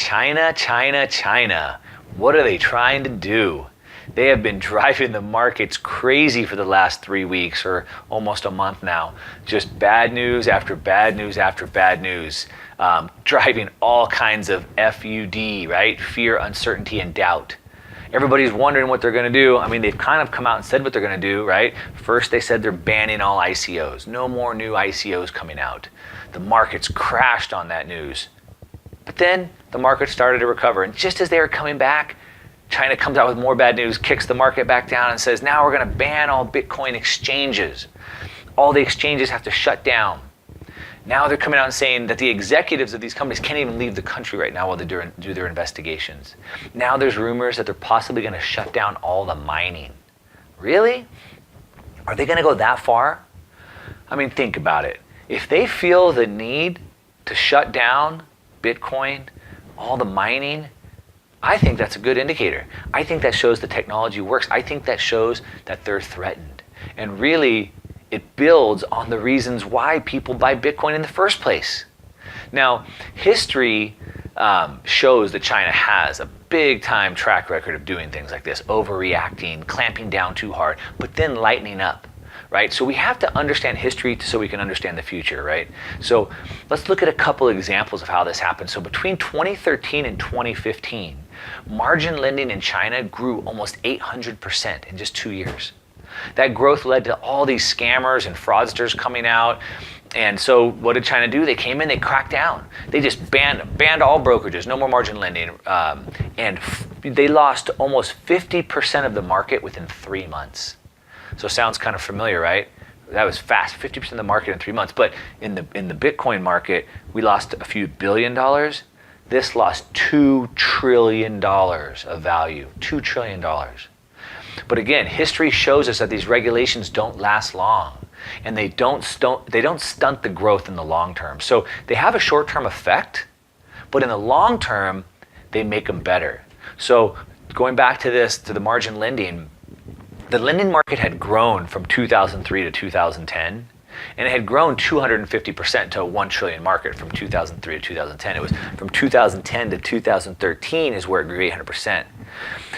China, China, China. What are they trying to do? They have been driving the markets crazy for the last 3 weeks or almost a month now. Just bad news after bad news after bad news. Driving all kinds of FUD, right? Fear, uncertainty, and doubt. Everybody's wondering what they're going to do. I mean, they've kind of come out and said what they're going to do, right? First, they said they're banning all ICOs. No more new ICOs coming out. The markets crashed on that news. But then the market started to recover. And just as they were coming back, China comes out with more bad news, kicks the market back down and says, now we're going to ban all Bitcoin exchanges. All the exchanges have to shut down. Now they're coming out and saying that the executives of these companies can't even leave the country right now while they do their investigations. Now there's rumors that they're possibly going to shut down all the mining. Really? Are they going to go that far? I mean, think about it. If they feel the need to shut down Bitcoin, all the mining, I think that's a good indicator. I think that shows the technology works. I think that shows that they're threatened. And really, it builds on the reasons why people buy Bitcoin in the first place. Now, history shows that China has a big time track record of doing things like this, overreacting, clamping down too hard, but then lightening up, right? So we have to understand history so we can understand the future, right? So let's look at a couple examples of how this happened. So between 2013 and 2015, margin lending in China grew almost 800% in just 2 years. That growth led to all these scammers and fraudsters coming out. And so what did China do? They came in, they cracked down. They just banned all brokerages, no more margin lending. They lost almost 50% of the market within 3 months. So sounds kind of familiar, right? That was fast, 50% of the market in 3 months. But in the Bitcoin market, we lost a few $1 billion. This lost $2 trillion of value, $2 trillion. But again, history shows us that these regulations don't last long, and they don't stunt the growth in the long term. So they have a short-term effect, but in the long term, they make them better. So going back to the margin lending, the lending market had grown from 2003 to 2010, and it had grown 250% to a 1 trillion market from 2003 to 2010. It was from 2010 to 2013 is where it grew 800%.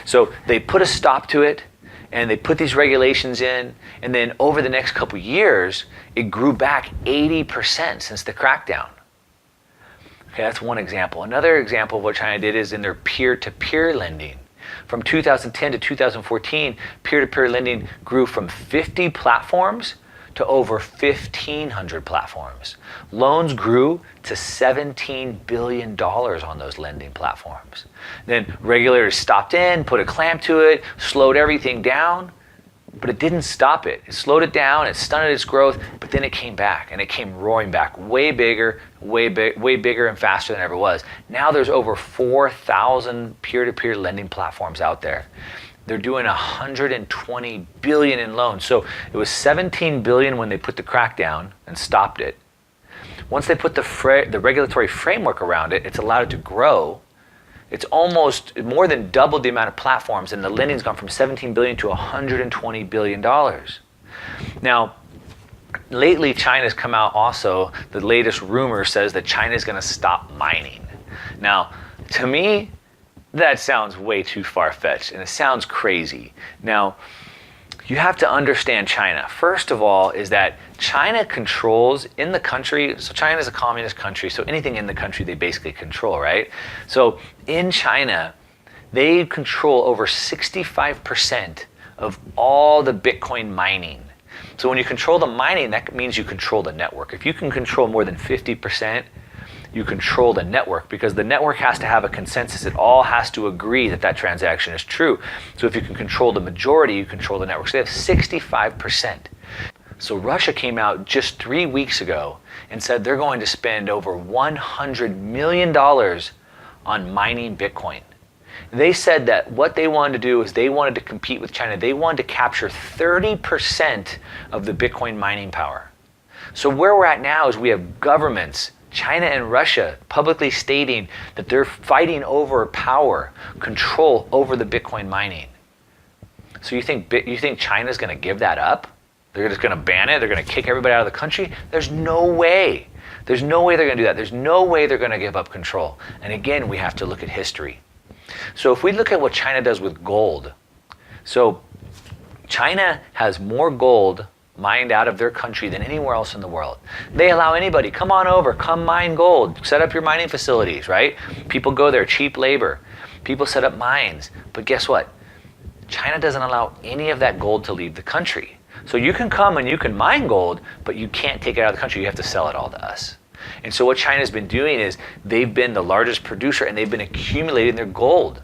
So they put a stop to it, and they put these regulations in, and then over the next couple years, it grew back 80% since the crackdown. Okay, that's one example. Another example of what China did is in their peer-to-peer lending. From 2010 to 2014, peer-to-peer lending grew from 50 platforms to over 1,500 platforms. Loans grew to $17 billion on those lending platforms. Then regulators stopped in, put a clamp to it, slowed everything down, but it didn't stop it. It slowed it down, it stunted its growth, but then it came back, and it came roaring back, way bigger and faster than it ever was. Now there's over 4,000 peer-to-peer lending platforms out there. They're doing 120 billion in loans. So it was 17 billion when they put the crackdown and stopped it. Once they put the regulatory framework around it, it's allowed it to grow. It's almost more than doubled the amount of platforms, and the lending's gone from 17 billion to 120 billion dollars. Now, lately China's come out also, the latest rumor says that China's going to stop mining. Now, to me, that sounds way too far-fetched, and it sounds crazy. Now, you have to understand China. First of all, is that China controls in the country, so China is a communist country, so anything in the country they basically control, right? So in China, they control over 65% of all the Bitcoin mining. So when you control the mining, that means you control the network. If you can control more than 50%, you control the network, because the network has to have a consensus. It all has to agree that that transaction is true. So if you can control the majority, you control the network. So they have 65%. So Russia came out just 3 weeks ago and said they're going to spend over $100 million on mining Bitcoin. They said that what they wanted to do is they wanted to compete with China. They wanted to capture 30% of the Bitcoin mining power. So where we're at now is we have governments, China and Russia, publicly stating that they're fighting over power, control over the Bitcoin mining. So you think China's going to give that up? They're just going to ban it? They're going to kick everybody out of the country? There's no way. There's no way they're going to do that. There's no way they're going to give up control. And again, we have to look at history. So if we look at what China does with gold, so China has more gold mined out of their country than anywhere else in the world. They allow anybody, come on over, come mine gold, set up your mining facilities, right? People go there, cheap labor. People set up mines. But guess what? China doesn't allow any of that gold to leave the country. So you can come and you can mine gold, but you can't take it out of the country. You have to sell it all to us. And so what China's been doing is they've been the largest producer and they've been accumulating their gold,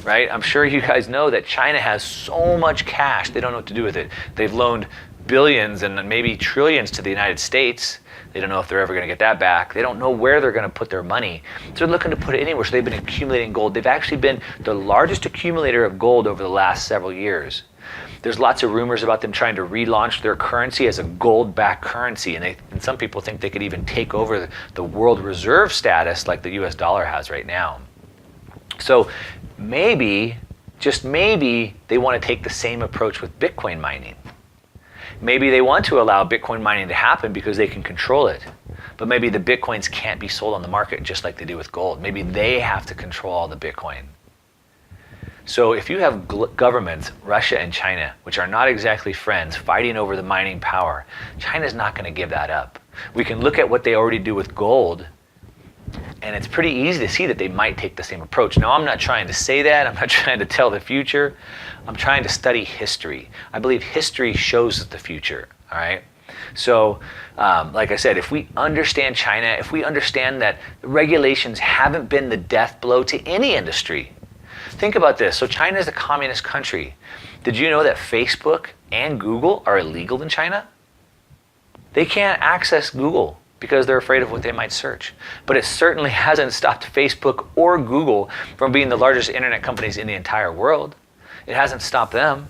right? I'm sure you guys know that China has so much cash, they don't know what to do with it. They've loaned billions and maybe trillions to the United States. They don't know if they're ever going to get that back. They don't know where they're going to put their money. So they're looking to put it anywhere. So they've been accumulating gold. They've actually been the largest accumulator of gold over the last several years. There's lots of rumors about them trying to relaunch their currency as a gold-backed currency. And some people think they could even take over the world reserve status like the US dollar has right now. So maybe, just maybe, they want to take the same approach with Bitcoin mining. Maybe they want to allow Bitcoin mining to happen because they can control it. But maybe the Bitcoins can't be sold on the market just like they do with gold. Maybe they have to control all the Bitcoin. So if you have governments, Russia and China, which are not exactly friends, fighting over the mining power, China's not going to give that up. We can look at what they already do with gold, and it's pretty easy to see that they might take the same approach. Now, I'm not trying to say that. I'm not trying to tell the future. I'm trying to study history. I believe history shows the future, all right? So, like I said, if we understand China, if we understand that regulations haven't been the death blow to any industry. Think about this. So China is a communist country. Did you know that Facebook and Google are illegal in China? They can't access Google because they're afraid of what they might search. But it certainly hasn't stopped Facebook or Google from being the largest internet companies in the entire world. It hasn't stopped them.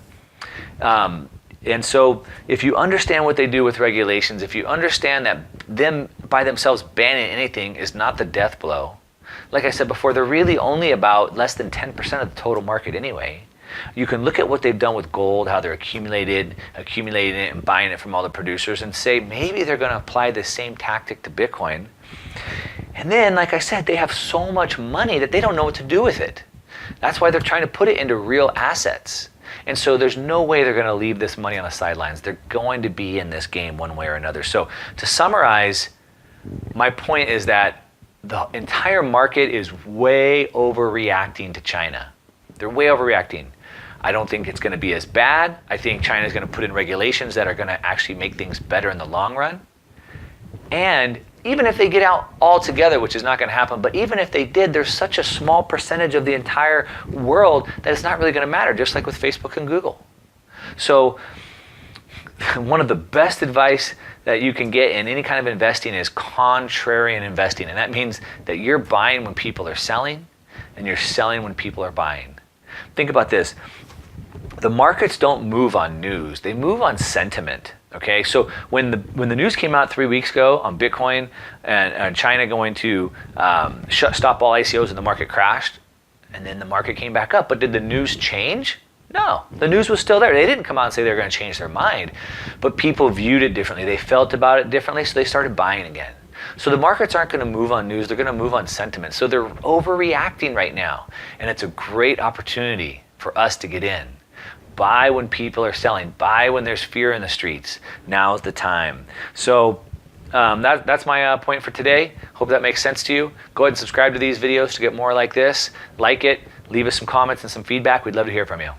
And so if you understand what they do with regulations, if you understand that them by themselves banning anything is not the death blow, like I said before, they're really only about less than 10% of the total market anyway. You can look at what they've done with gold, how they're accumulating it and buying it from all the producers and say maybe they're going to apply the same tactic to Bitcoin. And then, like I said, they have so much money that they don't know what to do with it. That's why they're trying to put it into real assets. And so there's no way they're going to leave this money on the sidelines. They're going to be in this game one way or another. So to summarize, my point is that the entire market is way overreacting to China. They're way overreacting. I don't think it's going to be as bad. I think China is going to put in regulations that are going to actually make things better in the long run. And even if they get out altogether, which is not going to happen, but even if they did, there's such a small percentage of the entire world that it's not really going to matter, just like with Facebook and Google. So one of the best advice that you can get in any kind of investing is contrarian investing. And that means that you're buying when people are selling and you're selling when people are buying. Think about this. The markets don't move on news. They move on sentiment. Okay, so when the news came out 3 weeks ago on Bitcoin and China going to stop all ICOs and the market crashed, and then the market came back up. But did the news change? No, the news was still there. They didn't come out and say they were going to change their mind, but people viewed it differently. They felt about it differently, so they started buying again. So the markets aren't going to move on news. They're going to move on sentiment. So they're overreacting right now, and it's a great opportunity for us to get in. Buy when people are selling. Buy when there's fear in the streets. Now's the time. So that's my point for today. Hope that makes sense to you. Go ahead and subscribe to these videos to get more like this. Like it. Leave us some comments and some feedback. We'd love to hear from you.